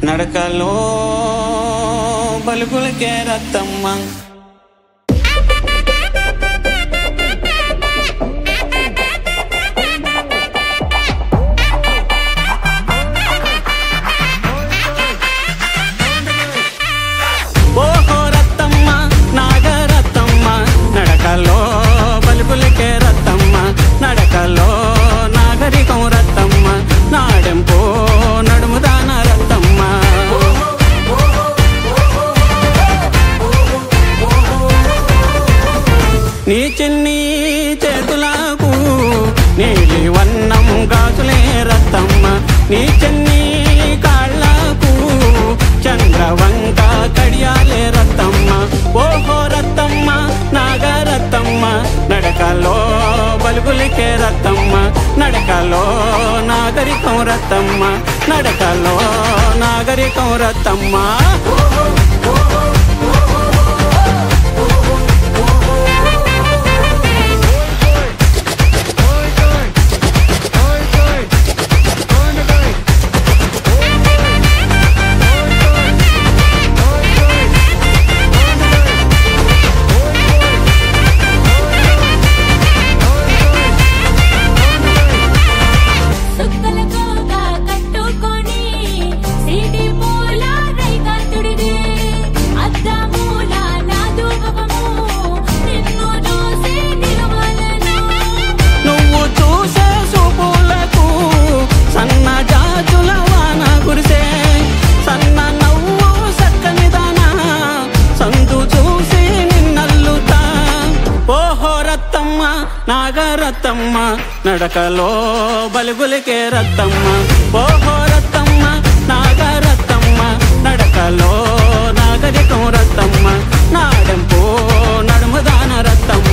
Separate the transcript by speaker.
Speaker 1: నడకలో బలుగులకే రత్తమ్మ ఓహో రత్తమ్మ నాగరత్తమ్మ నడకలో బలుగులకే రత్తమ్మ నడకలో నాగరికం రత్తమ్మ నాడెంపో నడుముదాన రత్తమ్మ నీ చిన్ని చేతులకు నీలి వన్నం గాజులే రత్తమ్మ నీ చిన్ని కాళ్ళకు చంద్రవంక కడియాలే రత్తమ్మ ఓహో రత్తమ్మ నాగరత్తమ్మ నడకలో బలుగులకే రత్తమ్మ నడకలో నాగరికం రత్తమ్మ నడకలో నాగరికం రత్తమ్మ నాగరత్తమ్మ నడకలో బలుగులకే రత్తమ్మ ఓహో రత్తమ్మ నాగరత్తమ్మ నడకలో నాగరికం రత్తమ్మ నాడెంపో నడుముదాన రత్తమ్మ